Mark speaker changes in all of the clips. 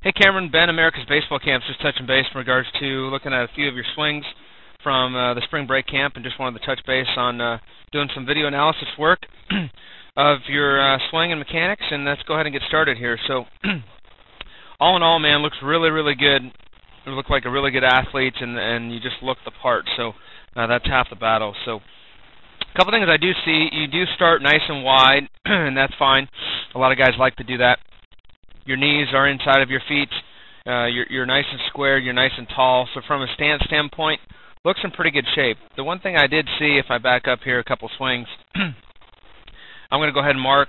Speaker 1: Hey Cameron, Ben, America's Baseball Camps, just touching base in regards to looking at a few of your swings from the spring break camp, and just wanted to touch base on doing some video analysis work of your swing and mechanics, and let's go ahead and get started here. So, all in all, man, looks really, really good. You look like a really good athlete, and you just look the part, so that's half the battle. So, a couple things I do see, you do start nice and wide, and that's fine. A lot of guys like to do that. Your knees are inside of your feet. You're nice and square. You're nice and tall. So from a stance standpoint, looks in pretty good shape. The one thing I did see, if I back up here a couple swings, I'm going to go ahead and mark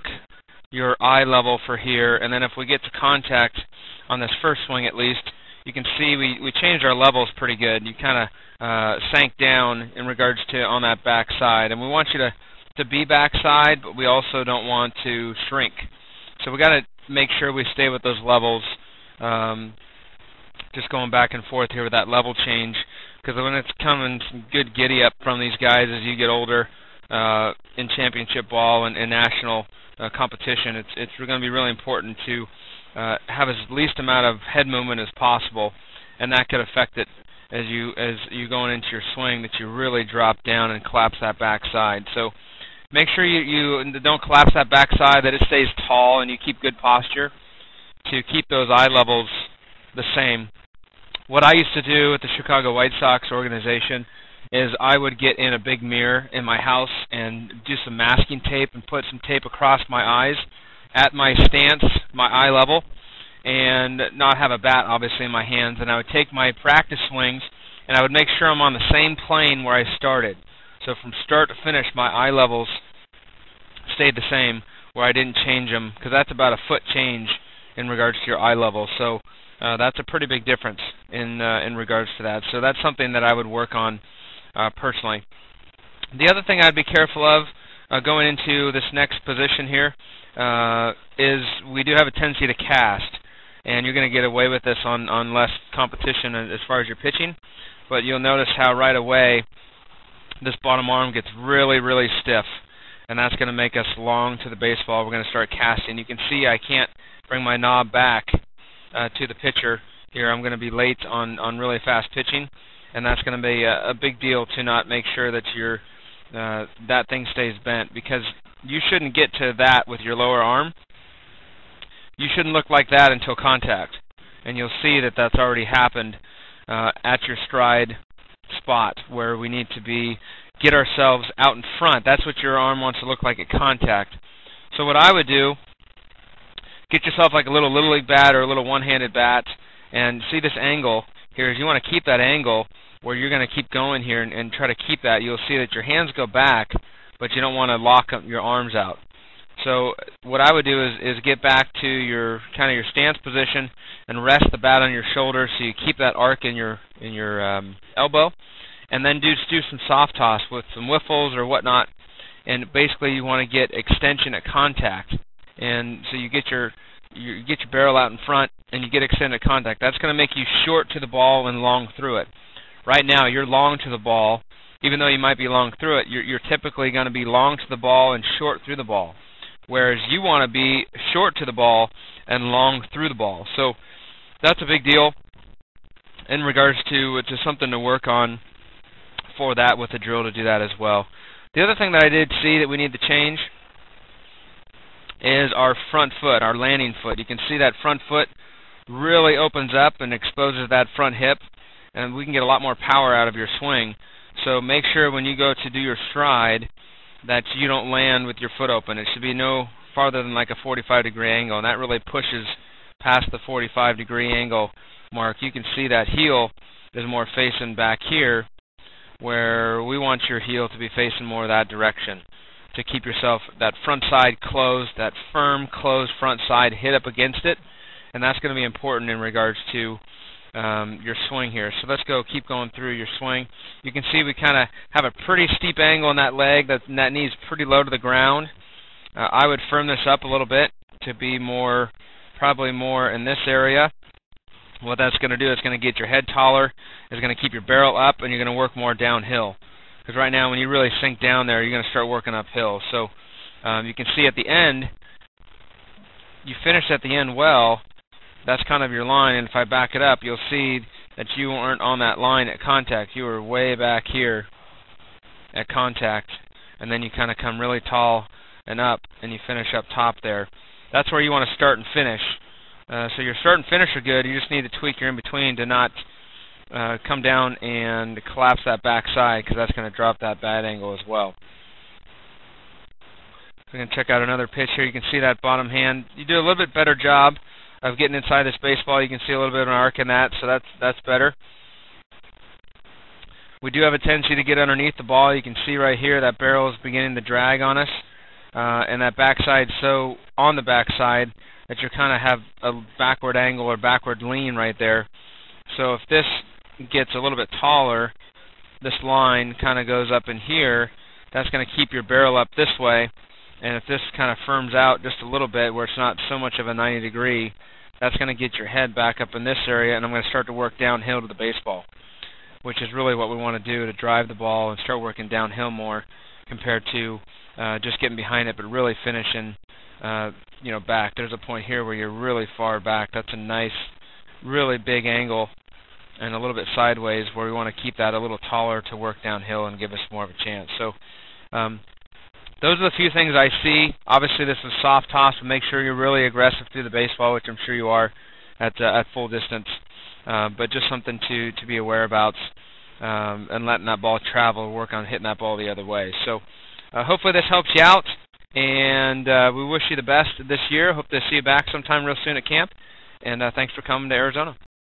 Speaker 1: your eye level for here, and then if we get to contact on this first swing at least, you can see we changed our levels pretty good. You kind of sank down in regards to on that back side, and we want you to be backside, but we also don't want to shrink. So we got to make sure we stay with those levels, just going back and forth here with that level change, because when it's coming some good giddy up from these guys as you get older in championship ball and national competition, it's going to be really important to have as least amount of head movement as possible, and that could affect it as you going into your swing, that you really drop down and collapse that backside. So make sure you don't collapse that backside, that it stays tall, and you keep good posture to keep those eye levels the same. What I used to do with the Chicago White Sox organization is I would get in a big mirror in my house and do some masking tape and put some tape across my eyes at my stance, my eye level, and not have a bat, obviously, in my hands. And I would take my practice swings, and I would make sure I'm on the same plane where I started. So from start to finish, my eye levels stayed the same, where I didn't change them, because that's about a foot change in regards to your eye level. So that's a pretty big difference in regards to that. So that's something that I would work on personally. The other thing I'd be careful of going into this next position here is we do have a tendency to cast, and you're going to get away with this on less competition as far as your pitching, but you'll notice how right away this bottom arm gets really, really stiff, and that's going to make us long to the baseball. We're going to start casting. You can see I can't bring my knob back to the pitcher here. I'm going to be late on really fast pitching, and that's going to be a big deal to not make sure that that thing stays bent, because you shouldn't get to that with your lower arm. You shouldn't look like that until contact, and you'll see that that's already happened at your stride spot where we need to get ourselves out in front. That's what your arm wants to look like at contact. So what I would do, get yourself like a little league bat or a little one-handed bat, and see this angle here. Is you want to keep that angle where you're going to keep going here and try to keep that. You'll see that your hands go back, but you don't want to lock up your arms out. So what I would do is get back to your kind of your stance position and rest the bat on your shoulder, so you keep that arc in your elbow, and then do some soft toss with some whiffles or whatnot. And basically, you want to get extension at contact, and so you get your barrel out in front and you get extended contact. That's going to make you short to the ball and long through it. Right now, you're long to the ball, even though you might be long through it. You're typically going to be long to the ball and short through the ball, whereas you want to be short to the ball and long through the ball. So that's a big deal in regards to something to work on for that with the drill to do that as well. The other thing that I did see that we need to change is our front foot, our landing foot. You can see that front foot really opens up and exposes that front hip, and we can get a lot more power out of your swing. So make sure when you go to do your stride that you don't land with your foot open. It should be no farther than like a 45-degree angle, and that really pushes past the 45-degree angle mark. You can see that heel is more facing back here, where we want your heel to be facing more that direction to keep yourself, that front side closed, that firm closed front side hit up against it, and that's going to be important in regards to your swing here. So let's keep going through your swing. You can see we kind of have a pretty steep angle in that leg. That knee's pretty low to the ground. I would firm this up a little bit to be probably more in this area. What that's going to do is going to get your head taller, it's going to keep your barrel up, and you're going to work more downhill. Because right now when you really sink down there, you're going to start working uphill. So you can see at the end, you finish at the end well, that's kind of your line, and if I back it up, you'll see that you weren't on that line at contact. You were way back here at contact, and then you kind of come really tall and up, and you finish up top there. That's where you want to start and finish. So your start and finish are good. You just need to tweak your in-between to not come down and collapse that back side, because that's going to drop that bad angle as well. We're going to check out another pitch here. You can see that bottom hand. You do a little bit better job of getting inside this baseball. You can see a little bit of an arc in that, so that's better. We do have a tendency to get underneath the ball. You can see right here that barrel is beginning to drag on us, and that backside so on the backside that you kind of have a backward angle or backward lean right there. So if this gets a little bit taller, this line kind of goes up in here, that's going to keep your barrel up this way. And if this kind of firms out just a little bit where it's not so much of a 90 degree, that's going to get your head back up in this area, and I'm going to start to work downhill to the baseball, which is really what we want to do, to drive the ball and start working downhill more compared to just getting behind it, but really finishing back. There's a point here where you're really far back. That's a nice, really big angle and a little bit sideways where we want to keep that a little taller to work downhill and give us more of a chance. So those are the few things I see. Obviously, this is soft toss, but make sure you're really aggressive through the baseball, which I'm sure you are at full distance. But just something to be aware about, and letting that ball travel, work on hitting that ball the other way. So hopefully this helps you out, and we wish you the best this year. Hope to see you back sometime real soon at camp, and thanks for coming to Arizona.